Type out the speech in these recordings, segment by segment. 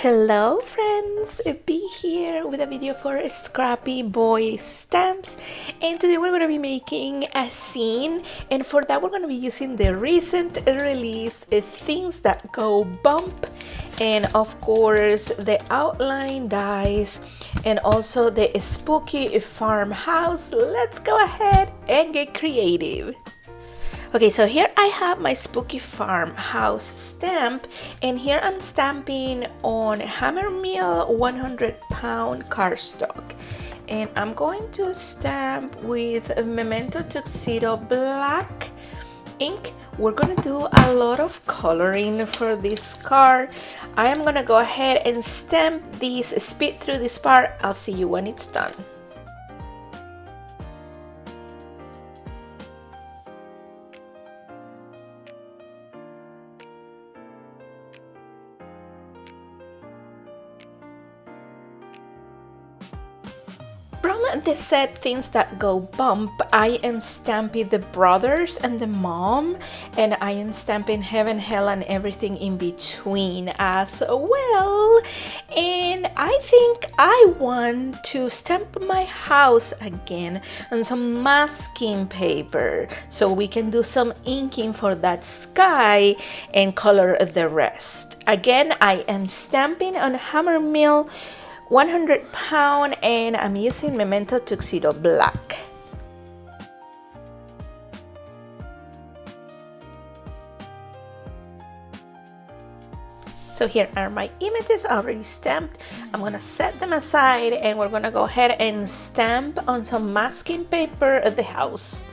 Hello friends, B here with a video for Scrappy Boy Stamps, and today we're going to be making a scene, and for that we're going to be using the recent release Things That Go Bump, and of course the outline dies and also the spooky farmhouse. Let's go ahead and get creative. Okay, so here I have my spooky farmhouse stamp, and here I'm stamping on hammer mill 100-pound cardstock, and I'm going to stamp with Memento Tuxedo black ink. We're gonna do a lot of coloring for this card. I am gonna go ahead and stamp this, speed through this part. I'll see you when it's done. From the set Things That Go Bump, I am stamping the brothers and the mom, and I am stamping heaven, hell, and everything in between as well. And I think I want to stamp my house again on some masking paper so we can do some inking for that sky and color the rest. Again, I am stamping on hammer mill 100-pound, and I'm using Memento Tuxedo black. So here are my images already stamped. I'm gonna set them aside, and we're gonna go ahead and stamp on some masking paper at the house.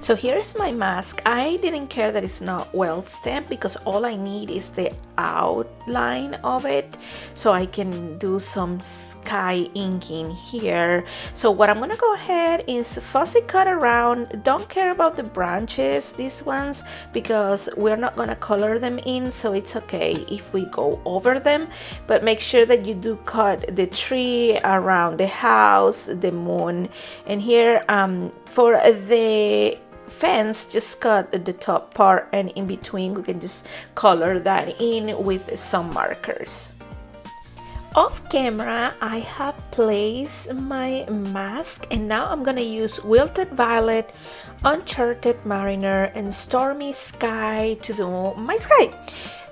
So here's my mask. I didn't care that it's not well stamped because all I need is the outline of it, so I can do some sky inking here. So what I'm gonna go ahead is fussy cut around. Don't care about the branches, these ones, because we're not gonna color them in, so it's okay if we go over them, but make sure that you do cut the tree around the house, the moon, and here for the fence, just cut the top part, and in between we can just color that in with some markers. Off camera, I have placed my mask, and now I'm gonna use Wilted Violet, Uncharted Mariner, and Stormy Sky to do my sky.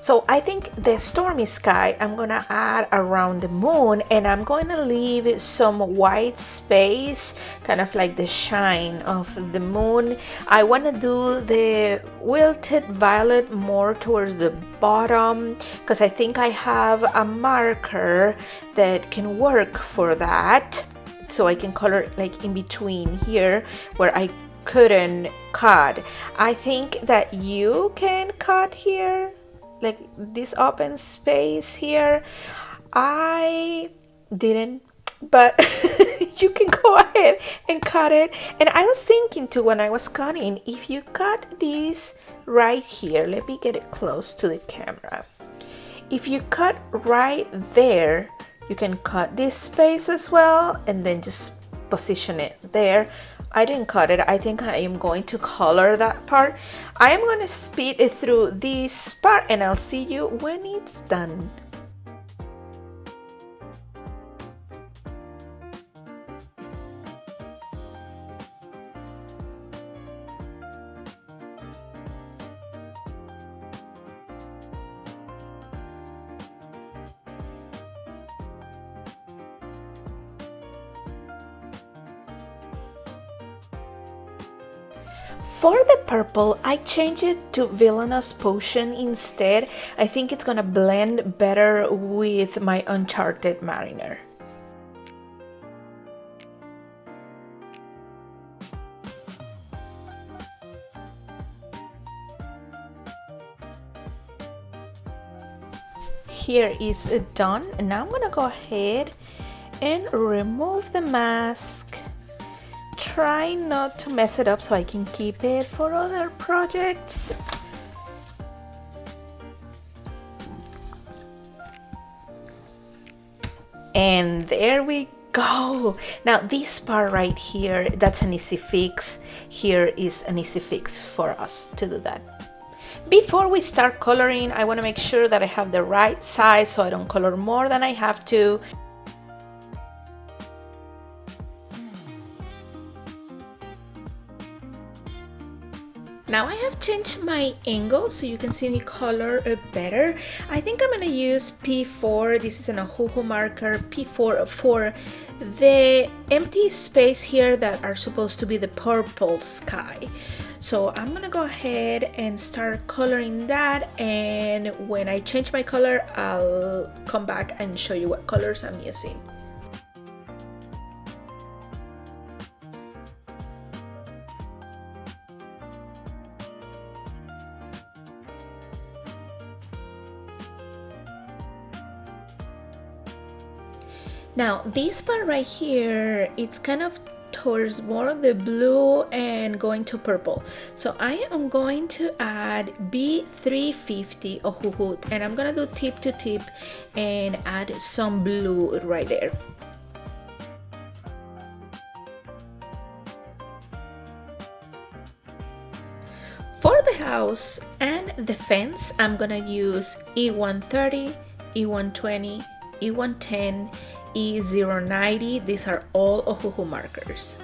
So I think the stormy sky I'm gonna add around the moon, and I'm going to leave some white space, kind of like the shine of the moon. I want to do the wilted violet more towards the bottom because I think I have a marker that can work for that, so I can color like in between here where I couldn't cut. I think that you can cut here, like this open space here. I didn't, but you can go ahead and cut it. And I was thinking too when I was cutting, if you cut this right here, let me get it close to the camera. If you cut right there, you can cut this space as well and then just position it there. I didn't cut it. I think I am going to color that part. I am going to speed it through this part, and I'll see you when it's done. For the purple, I changed it to Villainous Potion instead. I think it's gonna blend better with my Uncharted Mariner. Here is it done, and now I'm gonna go ahead and remove the mask. Try not to mess it up so I can keep it for other projects. And there we go. Now this part right here, that's an easy fix. Here is an easy fix for us to do that. Before we start coloring, I want to make sure that I have the right size so I don't color more than I have to. Now I have changed my angle so you can see me color better. I think I'm gonna use P4. This is an Ohuhu marker, P4 for the empty space here that are supposed to be the purple sky. So I'm gonna go ahead and start coloring that, and when I change my color, I'll come back and show you what colors I'm using. Now this part right here, it's kind of towards more the blue and going to purple. So I am going to add B350 Ohuhu, and I'm gonna do tip to tip and add some blue right there. For the house and the fence, I'm gonna use E130, E120, E110, E090. These are all Ohuhu markers.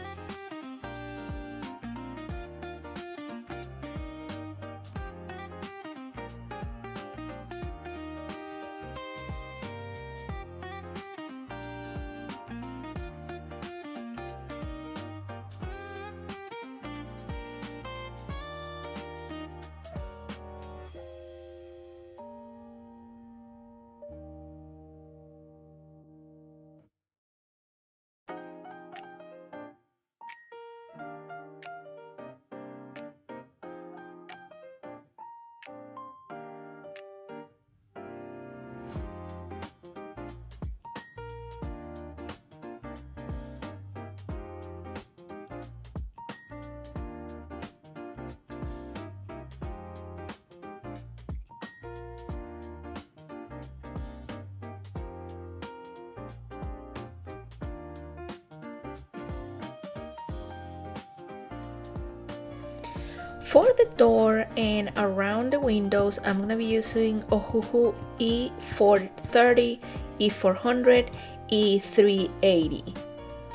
For the door and around the windows, I'm going to be using Ohuhu E430, E400, E380.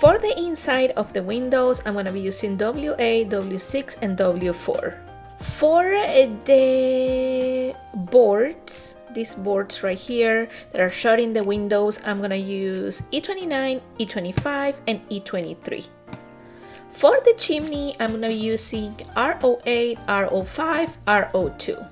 For the inside of the windows, I'm going to be using WA, W6, and W4. For the boards, these boards right here that are shutting the windows, I'm going to use E29, E25, and E23. For the chimney, I'm going to be using R08, R05, R02.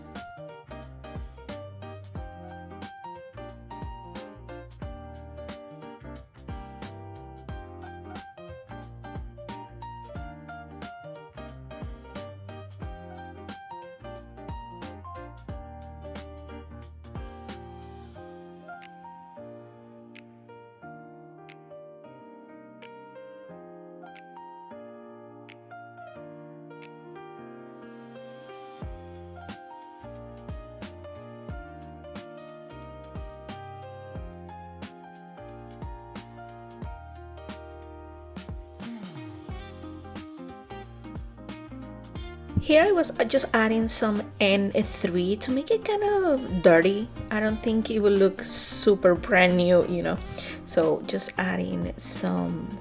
Here I was just adding some N3 to make it kind of dirty. I don't think it will look super brand new, you know. So just adding some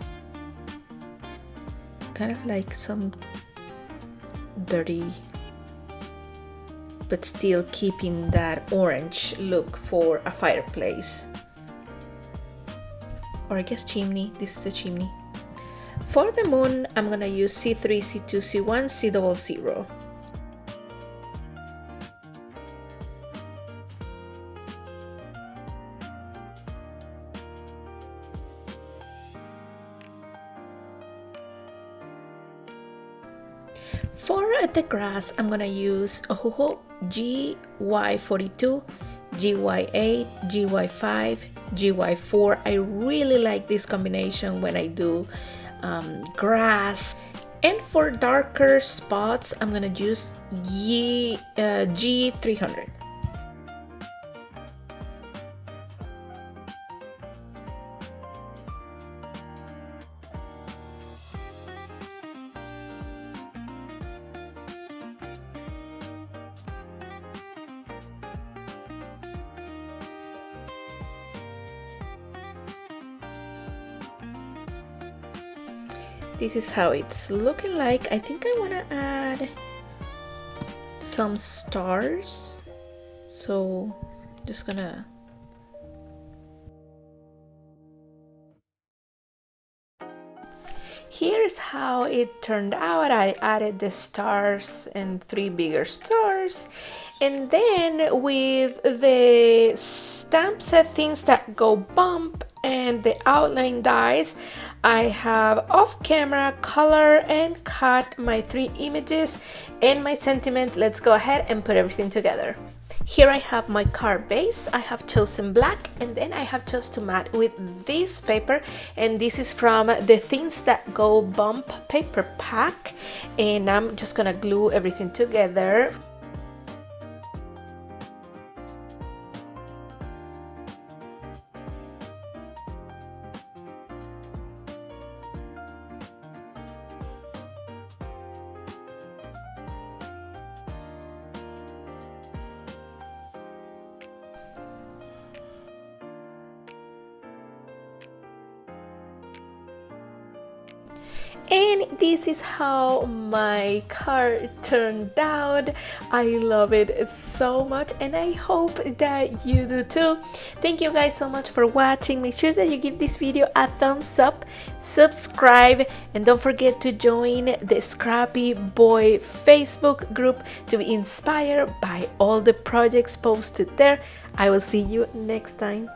kind of like some dirty, but still keeping that orange look for a fireplace. Or I guess chimney. This is a chimney. For the moon, I'm gonna use C3, C2, C1, C00. For the grass, I'm gonna use Ohuhu GY42, GY8, GY5, GY4. I really like this combination when I do grass. And for darker spots, I'm gonna use G300. This is how it's looking like. I think I want to add some stars, so just gonna here's how it turned out. I added the stars and 3 bigger stars, and then with the stamp set things that go bump and the outline dies, I have off camera color and cut my 3 images and my sentiment. Let's go ahead and put everything together. Here I have my card base. I have chosen black, and then I have chosen to mat with this paper, and this is from the Things That Go Bump paper pack, and I'm just gonna glue everything together. And this is how my card turned out. I love it so much, and I hope that you do too. Thank you guys so much for watching. Make sure that you give this video a thumbs up, subscribe, and don't forget to join the Scrappy Boy Facebook group to be inspired by all the projects posted there. I will see you next time.